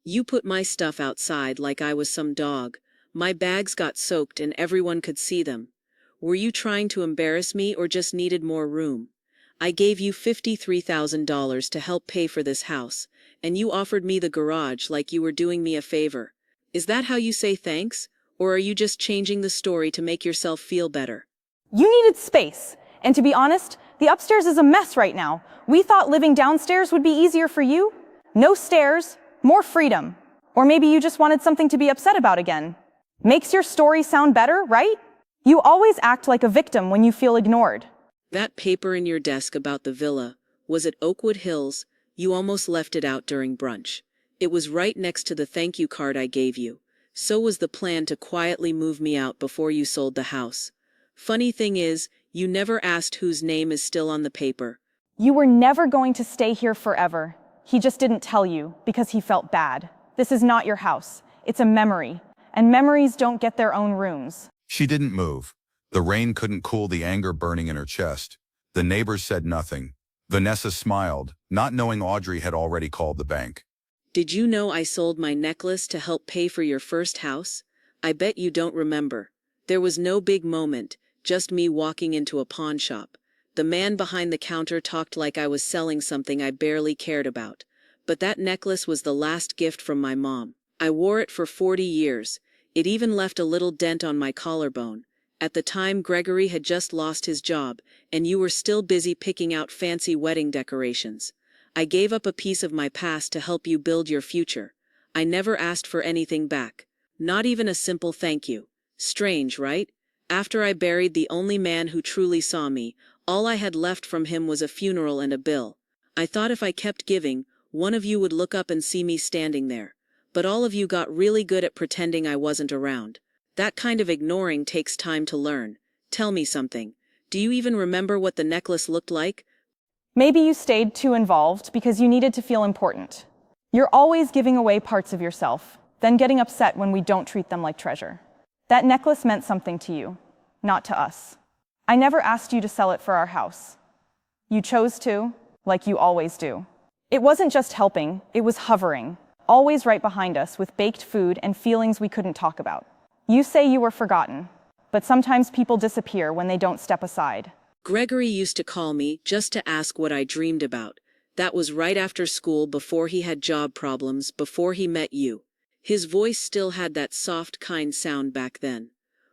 You put my stuff outside like I was some dog. My bags got soaked and everyone could see them. Were you trying to embarrass me or just needed more room? I gave you $53,000 to help pay for this house, and you offered me the garage like you were doing me a favor. Is that how you say thanks, or are you just changing the story to make yourself feel better? You needed space. And to be honest, the upstairs is a mess right now. We thought living downstairs would be easier for you. No stairs, more freedom. Or maybe you just wanted something to be upset about again. Makes your story sound better, right? You always act like a victim when you feel ignored. That paper in your desk about the villa, was it Oakwood Hills? You almost left it out during brunch. It was right next to the thank you card I gave you. So was the plan to quietly move me out before you sold the house. Funny thing is, you never asked whose name is still on the paper. You were never going to stay here forever. He just didn't tell you because he felt bad. This is not your house. It's a memory. And memories don't get their own rooms. She didn't move. The rain couldn't cool the anger burning in her chest. The neighbors said nothing. Vanessa smiled, not knowing Audrey had already called the bank. Did you know I sold my necklace to help pay for your first house? I bet you don't remember. There was no big moment, just me walking into a pawn shop. The man behind the counter talked like I was selling something I barely cared about. But that necklace was the last gift from my mom. I wore it for 40 years. It even left a little dent on my collarbone. At the time, Gregory had just lost his job, and you were still busy picking out fancy wedding decorations. I gave up a piece of my past to help you build your future. I never asked for anything back. Not even a simple thank you. Strange, right? After I buried the only man who truly saw me, all I had left from him was a funeral and a bill. I thought if I kept giving, one of you would look up and see me standing there. But all of you got really good at pretending I wasn't around. That kind of ignoring takes time to learn. Tell me something. Do you even remember what the necklace looked like? Maybe you stayed too involved because you needed to feel important. You're always giving away parts of yourself, then getting upset when we don't treat them like treasure. That necklace meant something to you, not to us. I never asked you to sell it for our house. You chose to, like you always do. It wasn't just helping, it was hovering, always right behind us with baked food and feelings we couldn't talk about. You say you were forgotten, but sometimes people disappear when they don't step aside. Gregory used to call me just to ask what I dreamed about. That was right after school, before he had job problems, before he met you. His voice still had that soft, kind sound back then.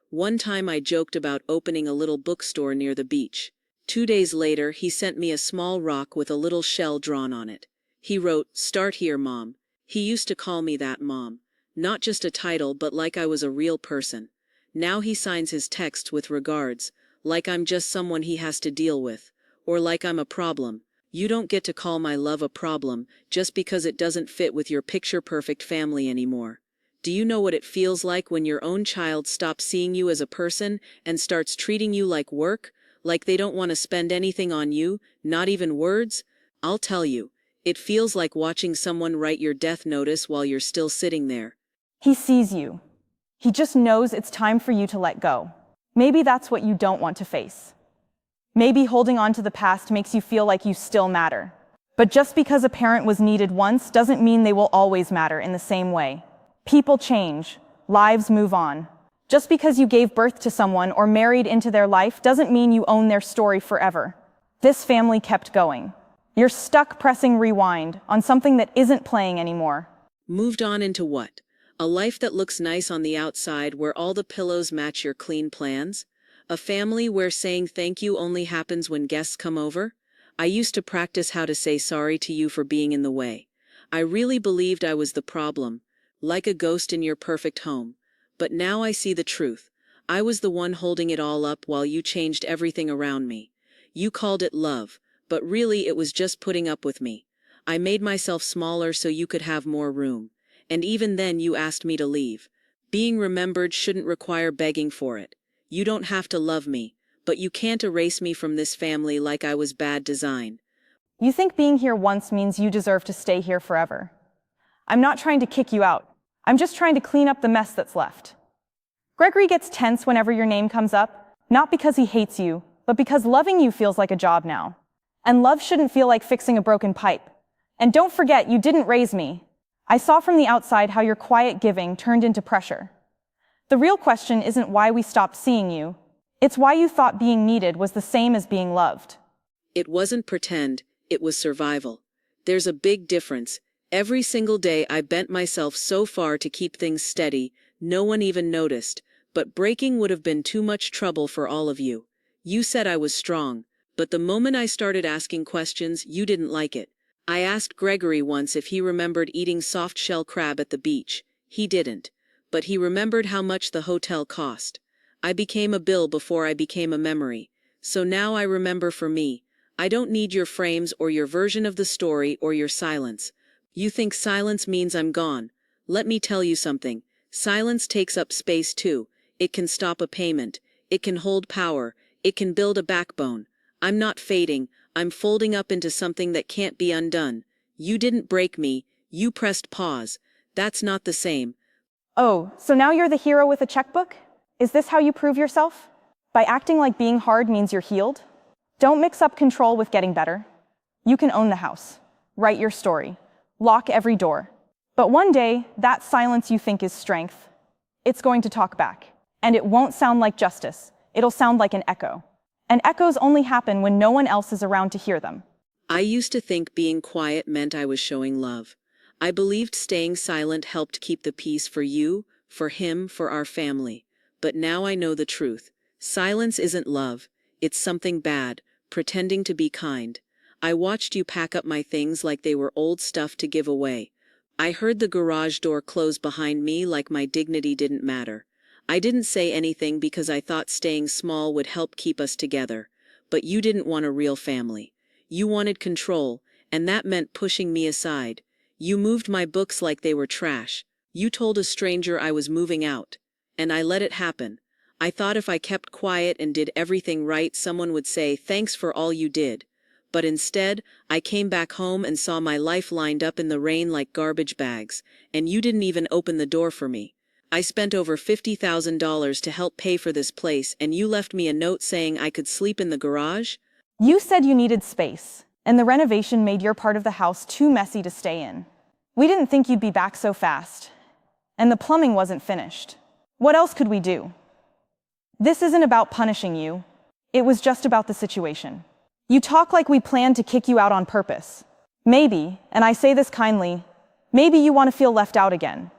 One time I joked about opening a little bookstore near the beach. 2 days later, he sent me a small rock with a little shell drawn on it. He wrote, "Start here, Mom." He used to call me that, Mom. Not just a title, but like I was a real person. Now he signs his texts with regards, like I'm just someone he has to deal with, or like I'm a problem. You don't get to call my love a problem just because it doesn't fit with your picture-perfect family anymore. Do you know what it feels like when your own child stops seeing you as a person and starts treating you like work, like they don't want to spend anything on you, not even words? I'll tell you, it feels like watching someone write your death notice while you're still sitting there. He sees you. He just knows it's time for you to let go. Maybe that's what you don't want to face. Maybe holding on to the past makes you feel like you still matter. But just because a parent was needed once doesn't mean they will always matter in the same way. People change. Lives move on. Just because you gave birth to someone or married into their life doesn't mean you own their story forever. This family kept going. You're stuck pressing rewind on something that isn't playing anymore. Moved on into what? A life that looks nice on the outside, where all the pillows match your clean plans? A family where saying thank you only happens when guests come over? I used to practice how to say sorry to you for being in the way. I really believed I was the problem, like a ghost in your perfect home. But now I see the truth. I was the one holding it all up while you changed everything around me. You called it love, but really it was just putting up with me. I made myself smaller so you could have more room. And even then you asked me to leave. Being remembered shouldn't require begging for it. You don't have to love me, but you can't erase me from this family like I was bad design. You think being here once means you deserve to stay here forever. I'm not trying to kick you out. I'm just trying to clean up the mess that's left. Gregory gets tense whenever your name comes up, not because he hates you, but because loving you feels like a job now. And love shouldn't feel like fixing a broken pipe. And don't forget, you didn't raise me. I saw from the outside how your quiet giving turned into pressure. The real question isn't why we stopped seeing you. It's why you thought being needed was the same as being loved. It wasn't pretend, it was survival. There's a big difference. Every single day I bent myself so far to keep things steady, no one even noticed, but breaking would have been too much trouble for all of you. You said I was strong, but the moment I started asking questions, you didn't like it. I asked Gregory once if he remembered eating soft-shell crab at the beach. He didn't, but he remembered how much the hotel cost. I became a bill before I became a memory. So now I remember for me. I don't need your frames or your version of the story or your silence. You think silence means I'm gone. Let me tell you something. Silence takes up space too. It can stop a payment. It can hold power. It can build a backbone. I'm not fading. I'm folding up into something that can't be undone. You didn't break me. You pressed pause. That's not the same. Oh, so now you're the hero with a checkbook? Is this how you prove yourself? By acting like being hard means you're healed? Don't mix up control with getting better. You can own the house, write your story, lock every door. But one day, that silence you think is strength, it's going to talk back. And it won't sound like justice. It'll sound like an echo. And echoes only happen when no one else is around to hear them. I used to think being quiet meant I was showing love. I believed staying silent helped keep the peace for you, for him, for our family. But now I know the truth. Silence isn't love. It's something bad, pretending to be kind. I watched you pack up my things like they were old stuff to give away. I heard the garage door close behind me like my dignity didn't matter. I didn't say anything because I thought staying small would help keep us together. But you didn't want a real family. You wanted control, and that meant pushing me aside. You moved my books like they were trash. You told a stranger I was moving out. And I let it happen. I thought if I kept quiet and did everything right, someone would say, "Thanks for all you did." But instead, I came back home and saw my life lined up in the rain like garbage bags, and you didn't even open the door for me. I spent over $50,000 to help pay for this place, and you left me a note saying I could sleep in the garage? You said you needed space, and the renovation made your part of the house too messy to stay in. We didn't think you'd be back so fast. And the plumbing wasn't finished. What else could we do? This isn't about punishing you. It was just about the situation. You talk like we planned to kick you out on purpose. Maybe, and I say this kindly, maybe you want to feel left out again.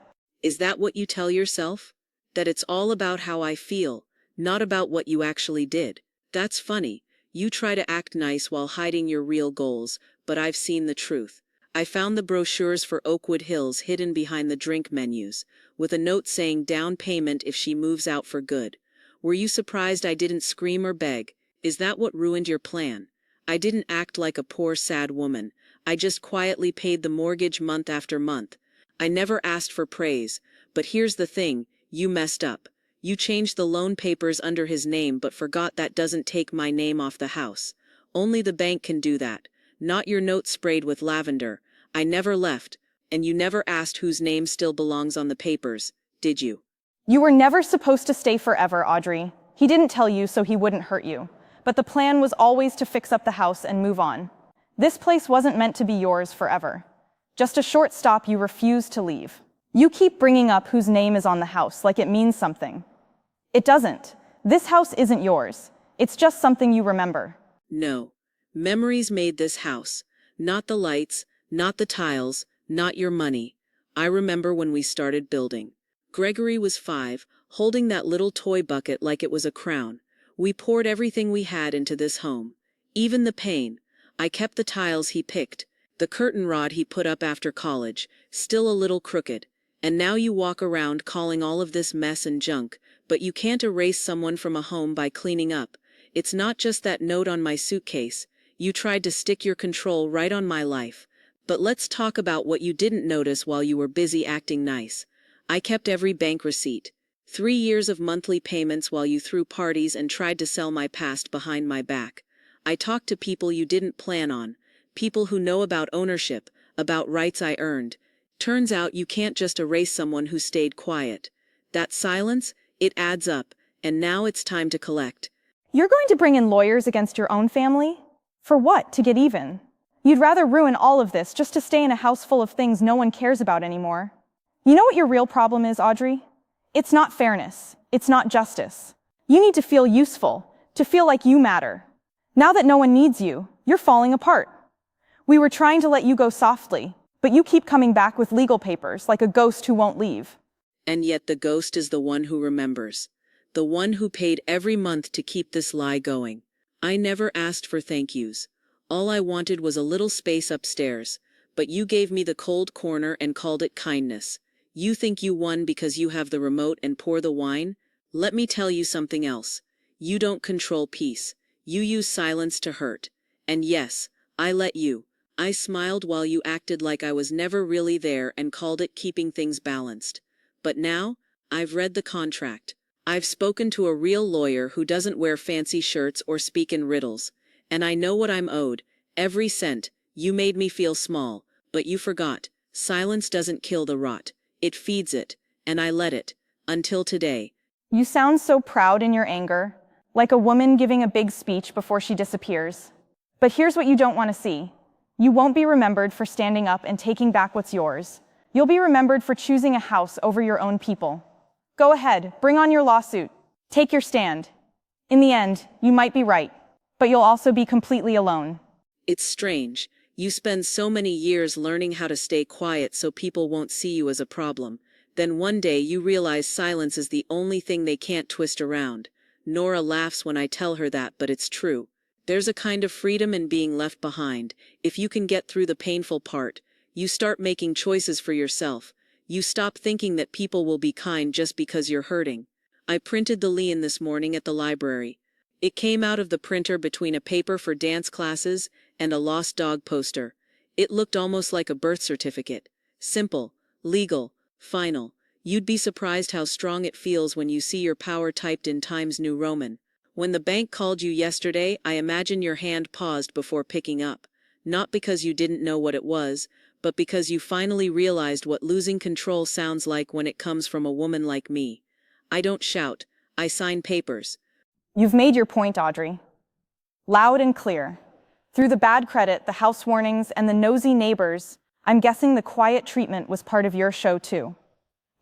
Is that what you tell yourself? That it's all about how I feel, not about what you actually did? That's funny. You try to act nice while hiding your real goals, but I've seen the truth. I found the brochures for Oakwood Hills hidden behind the drink menus, with a note saying down payment if she moves out for good. Were you surprised I didn't scream or beg? Is that what ruined your plan? I didn't act like a poor, sad woman. I just quietly paid the mortgage month after month. I never asked for praise, but here's the thing, you messed up. You changed the loan papers under his name but forgot that doesn't take my name off the house. Only the bank can do that. Not your note sprayed with lavender. I never left, and you never asked whose name still belongs on the papers, did you? You were never supposed to stay forever, Audrey. He didn't tell you so he wouldn't hurt you. But the plan was always to fix up the house and move on. This place wasn't meant to be yours forever. Just a short stop, you refused to leave. You keep bringing up whose name is on the house like it means something. It doesn't. This house isn't yours. It's just something you remember. No. Memories made this house. Not the lights, not the tiles, not your money. I remember when we started building. Gregory was 5, holding that little toy bucket like it was a crown. We poured everything we had into this home. Even the pain. I kept the tiles he picked, the curtain rod he put up after college, still a little crooked. And now you walk around calling all of this mess and junk, but you can't erase someone from a home by cleaning up. It's not just that note on my suitcase. You tried to stick your control right on my life. But let's talk about what you didn't notice while you were busy acting nice. I kept every bank receipt. 3 years of monthly payments while you threw parties and tried to sell my past behind my back. I talked to people you didn't plan on. People who know about ownership, about rights I earned. Turns out you can't just erase someone who stayed quiet. That silence, it adds up, and now it's time to collect. You're going to bring in lawyers against your own family? For what? To get even? You'd rather ruin all of this just to stay in a house full of things no one cares about anymore. You know what your real problem is, Audrey? It's not fairness. It's not justice. You need to feel useful, to feel like you matter. Now that no one needs you, you're falling apart. We were trying to let you go softly, but you keep coming back with legal papers like a ghost who won't leave. And yet the ghost is the one who remembers. The one who paid every month to keep this lie going. I never asked for thank yous. All I wanted was a little space upstairs, but you gave me the cold corner and called it kindness. You think you won because you have the remote and pour the wine? Let me tell you something else. You don't control peace. You use silence to hurt. And yes, I let you. I smiled while you acted like I was never really there and called it keeping things balanced. But now, I've read the contract. I've spoken to a real lawyer who doesn't wear fancy shirts or speak in riddles. And I know what I'm owed. Every cent. You made me feel small, but you forgot. Silence doesn't kill the rot. It feeds it. And I let it. Until today. You sound so proud in your anger, like a woman giving a big speech before she disappears. But here's what you don't want to see. You won't be remembered for standing up and taking back what's yours. You'll be remembered for choosing a house over your own people. Go ahead, bring on your lawsuit. Take your stand. In the end, you might be right, but you'll also be completely alone. It's strange. You spend so many years learning how to stay quiet so people won't see you as a problem. Then one day you realize silence is the only thing they can't twist around. Nora laughs when I tell her that, but it's true. There's a kind of freedom in being left behind. If you can get through the painful part, you start making choices for yourself. You stop thinking that people will be kind just because you're hurting. I printed the lien this morning at the library. It came out of the printer between a paper for dance classes and a lost dog poster. It looked almost like a birth certificate. Simple, legal, final. You'd be surprised how strong it feels when you see your power typed in Times New Roman. When the bank called you yesterday, I imagine your hand paused before picking up. Not because you didn't know what it was, but because you finally realized what losing control sounds like when it comes from a woman like me. I don't shout. I sign papers. You've made your point, Audrey. Loud and clear. Through the bad credit, the house warnings, and the nosy neighbors, I'm guessing the quiet treatment was part of your show too.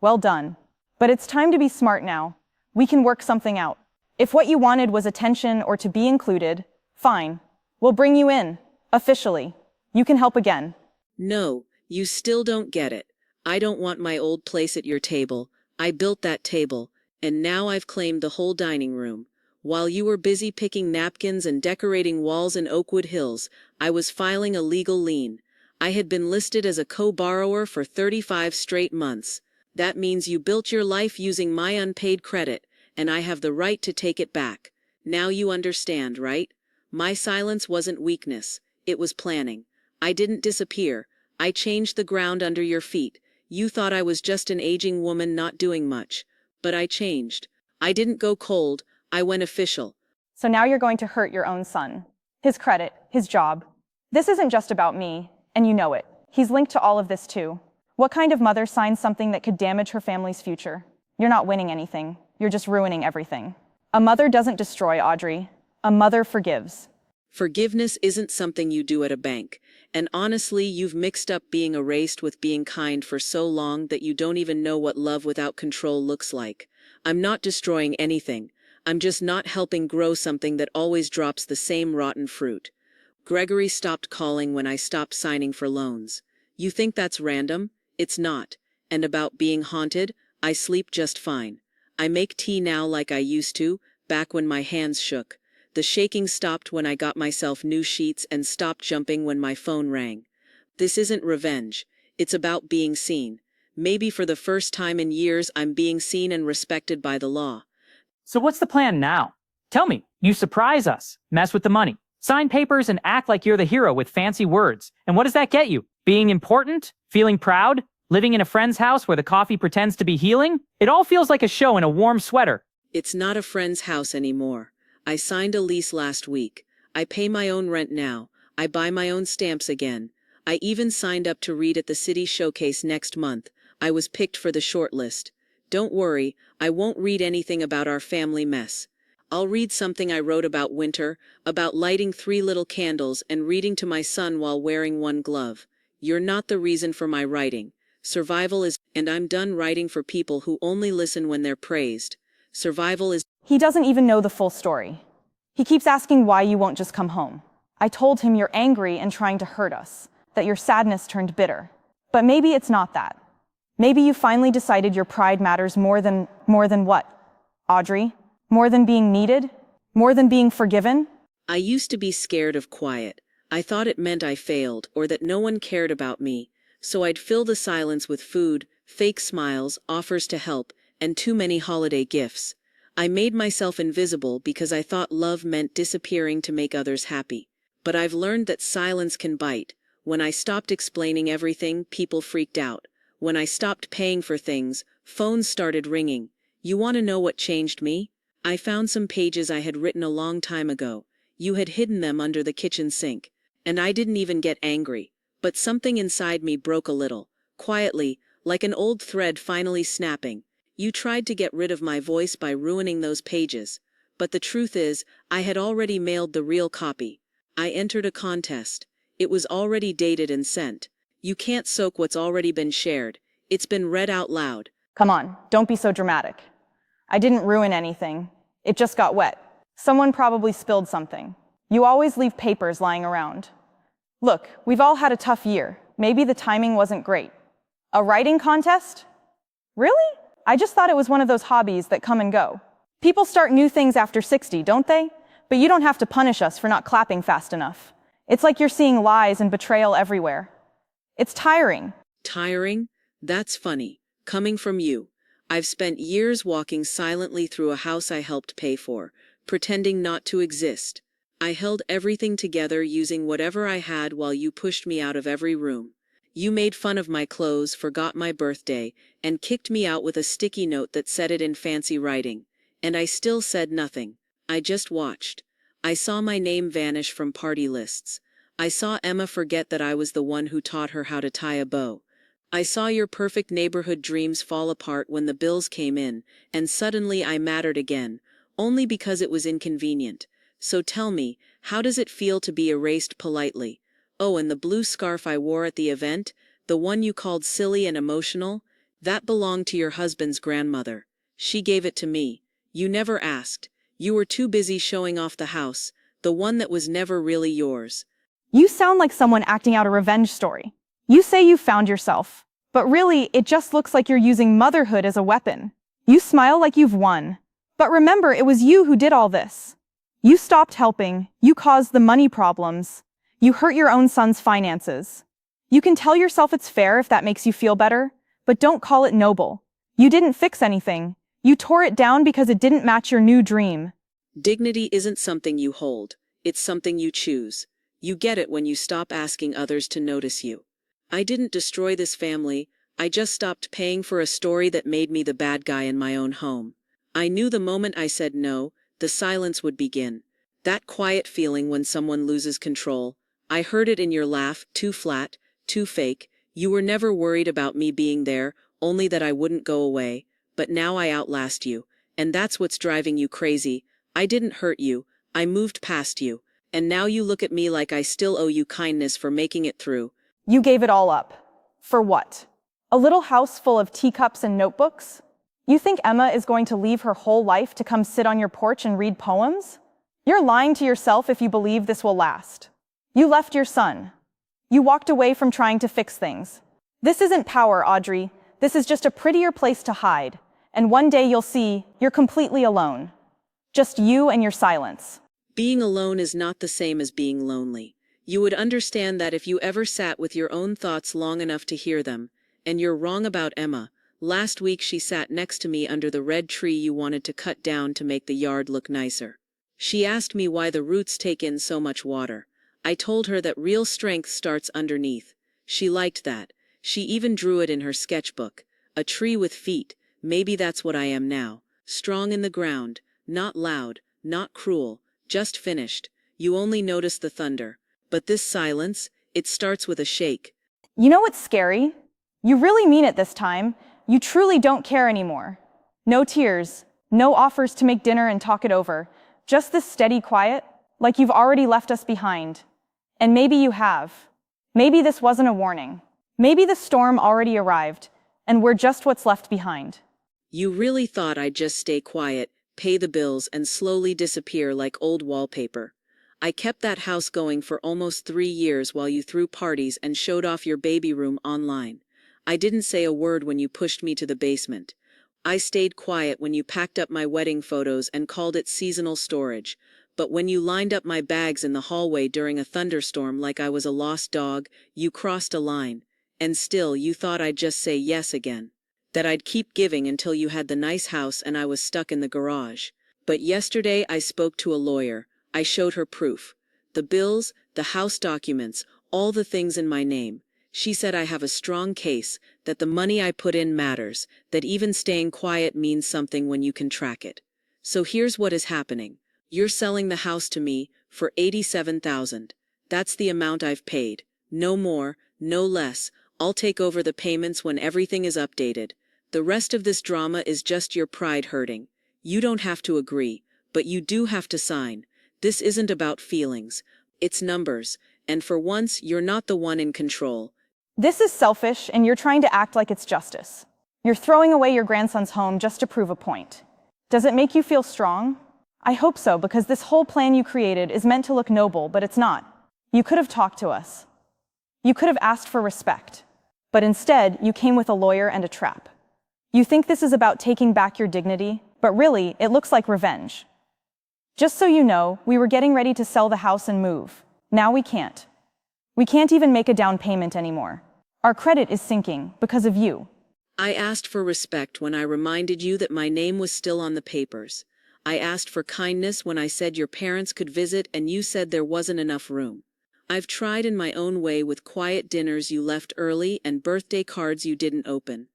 Well done. But it's time to be smart now. We can work something out. If what you wanted was attention or to be included, fine. We'll bring you in. Officially. You can help again. No, you still don't get it. I don't want my old place at your table. I built that table, and now I've claimed the whole dining room. While you were busy picking napkins and decorating walls in Oakwood Hills, I was filing a legal lien. I had been listed as a co-borrower for 35 straight months. That means you built your life using my unpaid credit, and I have the right to take it back. Now you understand, right? My silence wasn't weakness. It was planning. I didn't disappear. I changed the ground under your feet. You thought I was just an aging woman not doing much. But I changed. I didn't go cold. I went official. So now you're going to hurt your own son. His credit, his job. This isn't just about me, and you know it. He's linked to all of this too. What kind of mother signs something that could damage her family's future? You're not winning anything. You're just ruining everything. A mother doesn't destroy, Audrey. A mother forgives. Forgiveness isn't something you do at a bank. And honestly, you've mixed up being erased with being kind for so long that you don't even know what love without control looks like. I'm not destroying anything. I'm just not helping grow something that always drops the same rotten fruit. Gregory stopped calling when I stopped signing for loans. You think that's random? It's not. And about being haunted, I sleep just fine. I make tea now like I used to, back when my hands shook. The shaking stopped when I got myself new sheets and stopped jumping when my phone rang. This isn't revenge. It's about being seen. Maybe for the first time in years I'm being seen and respected by the law. So what's the plan now? Tell me, you surprise us, mess with the money, sign papers and act like you're the hero with fancy words. And what does that get you? Being important? Feeling proud? Living in a friend's house where the coffee pretends to be healing? It all feels like a show in a warm sweater. It's not a friend's house anymore. I signed a lease last week. I pay my own rent now. I buy my own stamps again. I even signed up to read at the city showcase next month. I was picked for the short list. Don't worry, I won't read anything about our family mess. I'll read something I wrote about winter, about lighting 3 little candles and reading to my son while wearing 1 glove. You're not the reason for my writing. Survival is, and I'm done writing for people who only listen when they're praised. Survival is. He doesn't even know the full story. He keeps asking why you won't just come home. I told him you're angry and trying to hurt us, that your sadness turned bitter. But maybe it's not that. Maybe you finally decided your pride matters more than what, Audrey? More than being needed? More than being forgiven? I used to be scared of quiet. I thought it meant I failed or that no one cared about me. So I'd fill the silence with food, fake smiles, offers to help, and too many holiday gifts. I made myself invisible because I thought love meant disappearing to make others happy. But I've learned that silence can bite. When I stopped explaining everything, people freaked out. When I stopped paying for things, phones started ringing. You want to know what changed me? I found some pages I had written a long time ago. You had hidden them under the kitchen sink. And I didn't even get angry. But something inside me broke a little. Quietly, like an old thread finally snapping. You tried to get rid of my voice by ruining those pages. But the truth is, I had already mailed the real copy. I entered a contest. It was already dated and sent. You can't soak what's already been shared. It's been read out loud. Come on, don't be so dramatic. I didn't ruin anything. It just got wet. Someone probably spilled something. You always leave papers lying around. Look, we've all had a tough year. Maybe the timing wasn't great. A writing contest? Really? I just thought it was one of those hobbies that come and go. People start new things after 60, don't they? But you don't have to punish us for not clapping fast enough. It's like you're seeing lies and betrayal everywhere. It's tiring. Tiring? That's funny. Coming from you. I've spent years walking silently through a house I helped pay for, pretending not to exist. I held everything together using whatever I had while you pushed me out of every room. You made fun of my clothes, forgot my birthday, and kicked me out with a sticky note that said it in fancy writing. And I still said nothing. I just watched. I saw my name vanish from party lists. I saw Emma forget that I was the one who taught her how to tie a bow. I saw your perfect neighborhood dreams fall apart when the bills came in, and suddenly I mattered again, only because it was inconvenient. So tell me, how does it feel to be erased politely? Oh, and the blue scarf I wore at the event, the one you called silly and emotional, that belonged to your husband's grandmother. She gave it to me. You never asked. You were too busy showing off the house, the one that was never really yours. You sound like someone acting out a revenge story. You say you found yourself, but really, it just looks like you're using motherhood as a weapon. You smile like you've won. But remember, it was you who did all this. You stopped helping. You caused the money problems. You hurt your own son's finances. You can tell yourself it's fair if that makes you feel better, but don't call it noble. You didn't fix anything. You tore it down because it didn't match your new dream. Dignity isn't something you hold. It's something you choose. You get it when you stop asking others to notice you. I didn't destroy this family. I just stopped paying for a story that made me the bad guy in my own home. I knew the moment I said no, the silence would begin. That quiet feeling when someone loses control. I heard it in your laugh, too flat, too fake. You were never worried about me being there, only that I wouldn't go away. But now I outlast you. And that's what's driving you crazy. I didn't hurt you. I moved past you. And now you look at me like I still owe you kindness for making it through. You gave it all up. For what? A little house full of teacups and notebooks? You think Emma is going to leave her whole life to come sit on your porch and read poems? You're lying to yourself if you believe this will last. You left your son. You walked away from trying to fix things. This isn't power, Audrey. This is just a prettier place to hide. And one day you'll see you're completely alone. Just you and your silence. Being alone is not the same as being lonely. You would understand that if you ever sat with your own thoughts long enough to hear them. And you're wrong about Emma. Last week she sat next to me under the red tree you wanted to cut down to make the yard look nicer. She asked me why the roots take in so much water. I told her that real strength starts underneath. She liked that. She even drew it in her sketchbook. A tree with feet. Maybe that's what I am now. Strong in the ground. Not loud. Not cruel. Just finished. You only notice the thunder. But this silence, it starts with a shake. You know what's scary? You really mean it this time. You truly don't care anymore. No tears, no offers to make dinner and talk it over. Just this steady quiet, like you've already left us behind. And maybe you have. Maybe this wasn't a warning. Maybe the storm already arrived, and we're just what's left behind. You really thought I'd just stay quiet, pay the bills, and slowly disappear like old wallpaper. I kept that house going for almost 3 years while you threw parties and showed off your baby room online. I didn't say a word when you pushed me to the basement. I stayed quiet when you packed up my wedding photos and called it seasonal storage. But when you lined up my bags in the hallway during a thunderstorm like I was a lost dog, you crossed a line. And still, you thought I'd just say yes again. That I'd keep giving until you had the nice house and I was stuck in the garage. But yesterday I spoke to a lawyer. I showed her proof. The bills, the house documents, all the things in my name. She said I have a strong case, that the money I put in matters, that even staying quiet means something when you can track it. So here's what is happening. You're selling the house to me for $87,000. That's the amount I've paid. No more, no less. I'll take over the payments when everything is updated. The rest of this drama is just your pride hurting. You don't have to agree, but you do have to sign. This isn't about feelings. It's numbers, and for once, you're not the one in control. This is selfish, and you're trying to act like it's justice. You're throwing away your grandson's home just to prove a point. Does it make you feel strong? I hope so, because this whole plan you created is meant to look noble, but it's not. You could have talked to us. You could have asked for respect. But instead, you came with a lawyer and a trap. You think this is about taking back your dignity, but really, it looks like revenge. Just so you know, we were getting ready to sell the house and move. Now we can't. We can't even make a down payment anymore. Our credit is sinking because of you. I asked for respect when I reminded you that my name was still on the papers. I asked for kindness when I said your parents could visit and you said there wasn't enough room. I've tried in my own way with quiet dinners you left early and birthday cards you didn't open.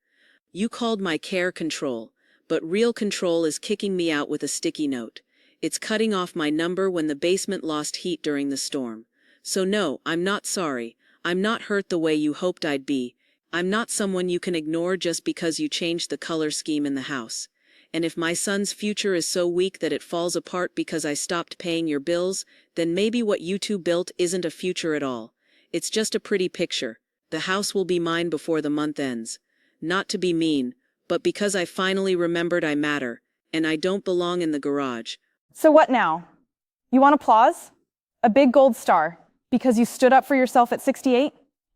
You called my care control, but real control is kicking me out with a sticky note. It's cutting off my number when the basement lost heat during the storm. So no, I'm not sorry. I'm not hurt the way you hoped I'd be. I'm not someone you can ignore just because you changed the color scheme in the house. And if my son's future is so weak that it falls apart because I stopped paying your bills, then maybe what you two built isn't a future at all. It's just a pretty picture. The house will be mine before the month ends. Not to be mean, but because I finally remembered I matter, and I don't belong in the garage. So what now? You want applause? A big gold star, because you stood up for yourself at 68?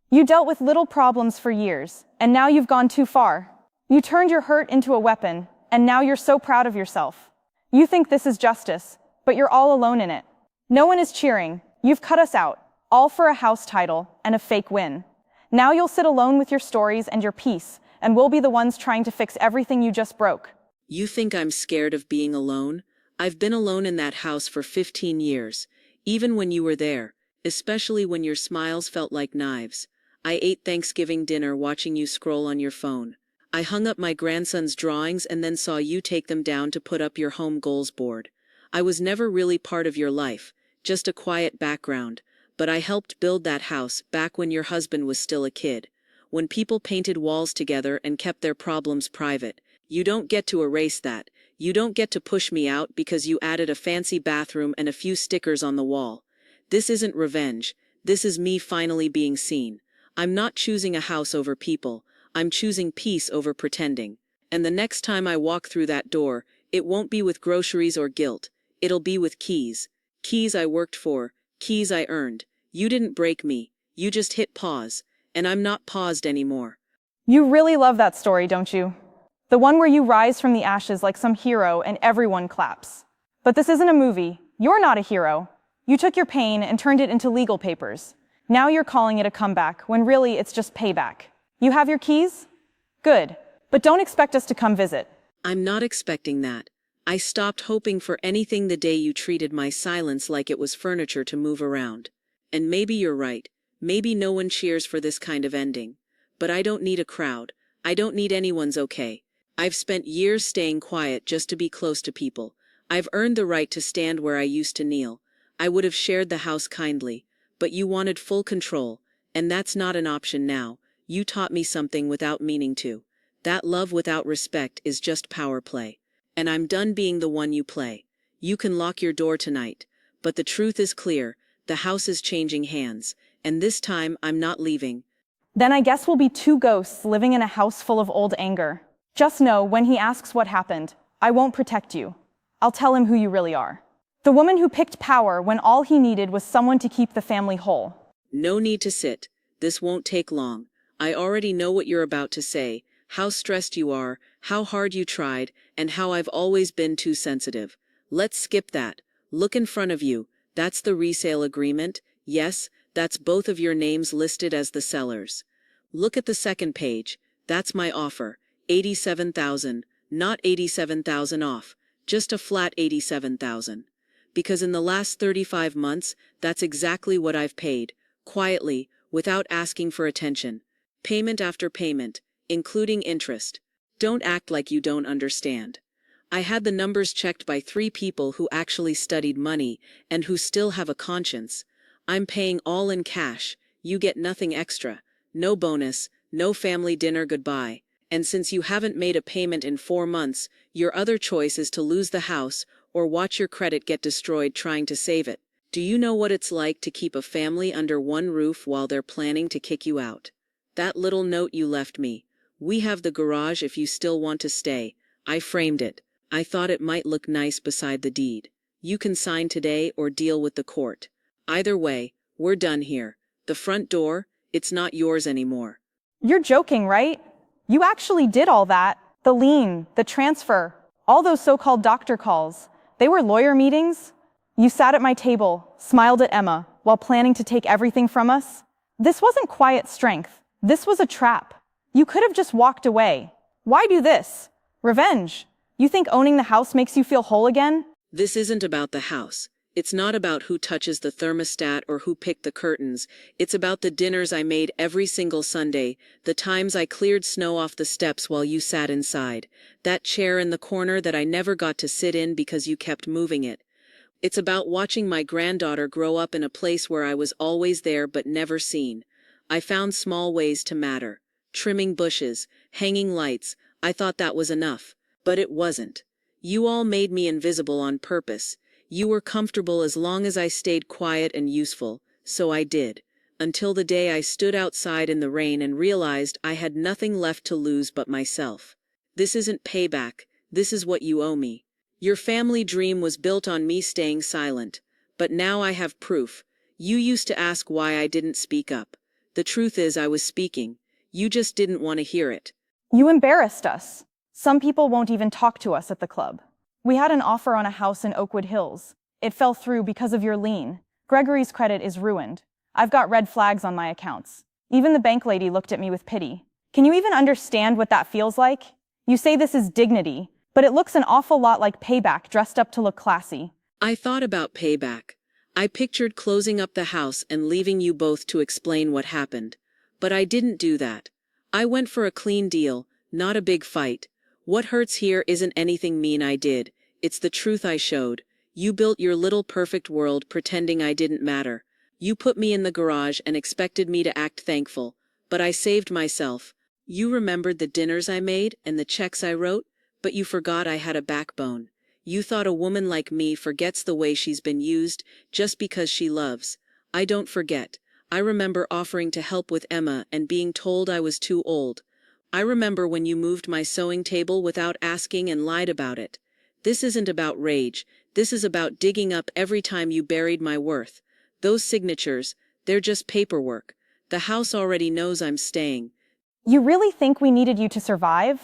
You dealt with little problems for years, and now you've gone too far. You turned your hurt into a weapon, and now you're so proud of yourself. You think this is justice, but you're all alone in it. No one is cheering. You've cut us out, all for a house title and a fake win. Now you'll sit alone with your stories and your peace, and we'll be the ones trying to fix everything you just broke. You think I'm scared of being alone? I've been alone in that house for 15 years, even when you were there, especially when your smiles felt like knives. I ate Thanksgiving dinner watching you scroll on your phone. I hung up my grandson's drawings and then saw you take them down to put up your home goals board. I was never really part of your life, just a quiet background, but I helped build that house back when your husband was still a kid. When people painted walls together and kept their problems private, you don't get to erase that. You don't get to push me out because you added a fancy bathroom and a few stickers on the wall. This isn't revenge. This is me finally being seen. I'm not choosing a house over people. I'm choosing peace over pretending. And the next time I walk through that door, it won't be with groceries or guilt. It'll be with keys. Keys I worked for, keys I earned. You didn't break me. You just hit pause. And I'm not paused anymore. You really love that story, don't you? The one where you rise from the ashes like some hero and everyone claps. But this isn't a movie. You're not a hero. You took your pain and turned it into legal papers. Now you're calling it a comeback, when really it's just payback. You have your keys? Good. But don't expect us to come visit. I'm not expecting that. I stopped hoping for anything the day you treated my silence like it was furniture to move around. And maybe you're right. Maybe no one cheers for this kind of ending. But I don't need a crowd. I don't need anyone's okay. I've spent years staying quiet just to be close to people. I've earned the right to stand where I used to kneel. I would have shared the house kindly, but you wanted full control, and that's not an option now. You taught me something without meaning to. That love without respect is just power play. And I'm done being the one you play. You can lock your door tonight. But the truth is clear, the house is changing hands, and this time I'm not leaving. Then I guess we'll be two ghosts living in a house full of old anger. Just know, when he asks what happened, I won't protect you. I'll tell him who you really are. The woman who picked power when all he needed was someone to keep the family whole. No need to sit. This won't take long. I already know what you're about to say, how stressed you are, how hard you tried, and how I've always been too sensitive. Let's skip that. Look in front of you. That's the resale agreement. Yes, that's both of your names listed as the sellers. Look at the second page. That's my offer. 87,000, not 87,000 off, just a flat 87,000. Because in the last 35 months, that's exactly what I've paid, quietly, without asking for attention. Payment after payment, including interest. Don't act like you don't understand. I had the numbers checked by 3 people who actually studied money and who still have a conscience. I'm paying all in cash. You get nothing extra. No bonus, no family dinner goodbye. And since you haven't made a payment in 4 months, your other choice is to lose the house or watch your credit get destroyed trying to save it. Do you know what it's like to keep a family under one roof while they're planning to kick you out? That little note you left me. We have the garage if you still want to stay. I framed it. I thought it might look nice beside the deed. You can sign today or deal with the court. Either way, we're done here. The front door, it's not yours anymore. You're joking, right? You actually did all that. The lien, the transfer, all those so-called doctor calls. They were lawyer meetings? You sat at my table, smiled at Emma, while planning to take everything from us? This wasn't quiet strength. This was a trap. You could have just walked away. Why do this? Revenge. You think owning the house makes you feel whole again? This isn't about the house. It's not about who touches the thermostat or who picked the curtains. It's about the dinners I made every single Sunday, the times I cleared snow off the steps while you sat inside, that chair in the corner that I never got to sit in because you kept moving it. It's about watching my granddaughter grow up in a place where I was always there but never seen. I found small ways to matter. Trimming bushes, hanging lights, I thought that was enough. But it wasn't. You all made me invisible on purpose. You were comfortable as long as I stayed quiet and useful, so I did. Until the day I stood outside in the rain and realized I had nothing left to lose but myself. This isn't payback, this is what you owe me. Your family dream was built on me staying silent, but now I have proof. You used to ask why I didn't speak up. The truth is I was speaking. You just didn't want to hear it. You embarrassed us. Some people won't even talk to us at the club. We had an offer on a house in Oakwood Hills. It fell through because of your lien. Gregory's credit is ruined. I've got red flags on my accounts. Even the bank lady looked at me with pity. Can you even understand what that feels like? You say this is dignity, but it looks an awful lot like payback dressed up to look classy. I thought about payback. I pictured closing up the house and leaving you both to explain what happened. But I didn't do that. I went for a clean deal, not a big fight. What hurts here isn't anything mean I did. It's the truth I showed. You built your little perfect world pretending I didn't matter. You put me in the garage and expected me to act thankful. But I saved myself. You remembered the dinners I made and the checks I wrote, but you forgot I had a backbone. You thought a woman like me forgets the way she's been used just because she loves. I don't forget. I remember offering to help with Emma and being told I was too old. I remember when you moved my sewing table without asking and lied about it. This isn't about rage. This is about digging up every time you buried my worth. Those signatures, they're just paperwork. The house already knows I'm staying. You really think we needed you to survive?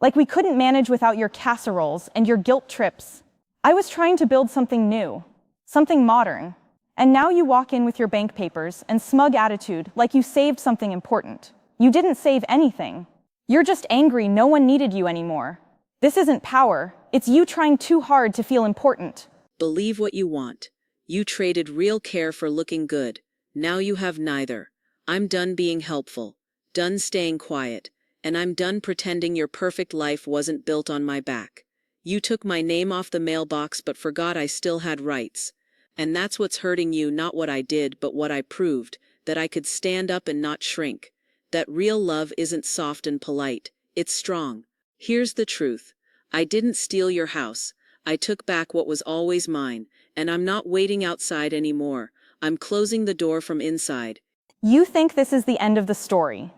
Like we couldn't manage without your casseroles and your guilt trips. I was trying to build something new, something modern. And now you walk in with your bank papers and smug attitude like you saved something important. You didn't save anything. You're just angry no one needed you anymore. This isn't power. It's you trying too hard to feel important. Believe what you want. You traded real care for looking good. Now you have neither. I'm done being helpful. Done staying quiet. And I'm done pretending your perfect life wasn't built on my back. You took my name off the mailbox but forgot I still had rights. And that's what's hurting you, not what I did but what I proved, that I could stand up and not shrink. That real love isn't soft and polite, it's strong. Here's the truth. I didn't steal your house. I took back what was always mine, and I'm not waiting outside anymore. I'm closing the door from inside. You think this is the end of the story,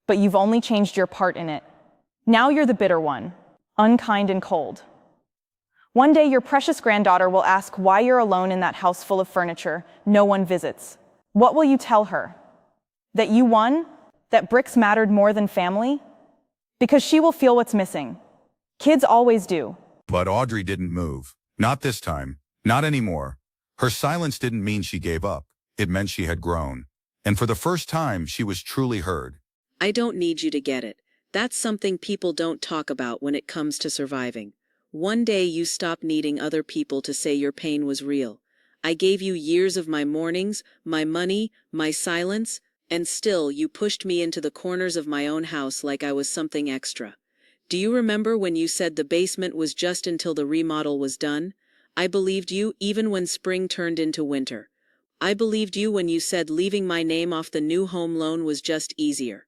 but you've only changed your part in it. Now you're the bitter one, unkind and cold. One day your precious granddaughter will ask why you're alone in that house full of furniture no one visits. What will you tell her? That you won? That bricks mattered more than family? Because she will feel what's missing. Kids always do. But Audrey didn't move. Not this time. Not anymore. Her silence didn't mean she gave up. It meant she had grown. And for the first time, she was truly heard. I don't need you to get it. That's something people don't talk about when it comes to surviving. One day you stopped needing other people to say your pain was real. I gave you years of my mornings, my money, my silence, and still you pushed me into the corners of my own house like I was something extra. Do you remember when you said the basement was just until the remodel was done? I believed you even when spring turned into winter. I believed you when you said leaving my name off the new home loan was just easier.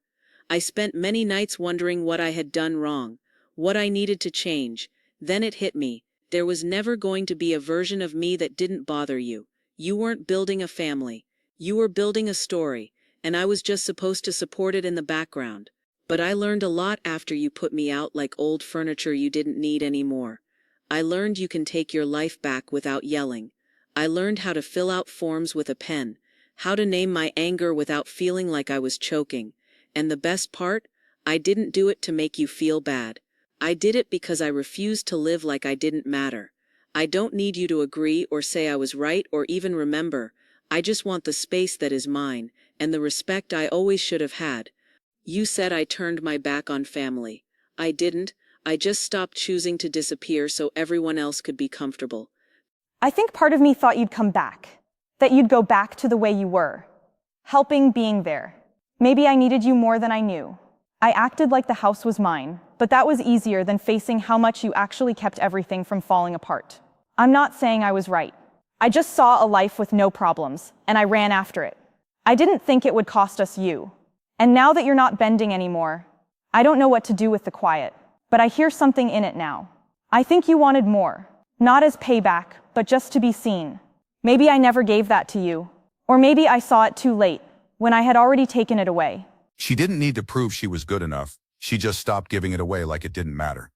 I spent many nights wondering what I had done wrong, what I needed to change. Then it hit me. There was never going to be a version of me that didn't bother you. You weren't building a family. You were building a story, and I was just supposed to support it in the background. But I learned a lot after you put me out like old furniture you didn't need anymore. I learned you can take your life back without yelling. I learned how to fill out forms with a pen, how to name my anger without feeling like I was choking. And the best part? I didn't do it to make you feel bad. I did it because I refused to live like I didn't matter. I don't need you to agree or say I was right or even remember. I just want the space that is mine, and the respect I always should have had. You said I turned my back on family. I didn't. I just stopped choosing to disappear so everyone else could be comfortable. I think part of me thought you'd come back, that you'd go back to the way you were, helping, being there. Maybe I needed you more than I knew. I acted like the house was mine, but that was easier than facing how much you actually kept everything from falling apart. I'm not saying I was right. I just saw a life with no problems, and I ran after it. I didn't think it would cost us you. And now that you're not bending anymore, I don't know what to do with the quiet, but I hear something in it now. I think you wanted more, not as payback, but just to be seen. Maybe I never gave that to you, or maybe I saw it too late, when I had already taken it away. She didn't need to prove she was good enough. She just stopped giving it away like it didn't matter.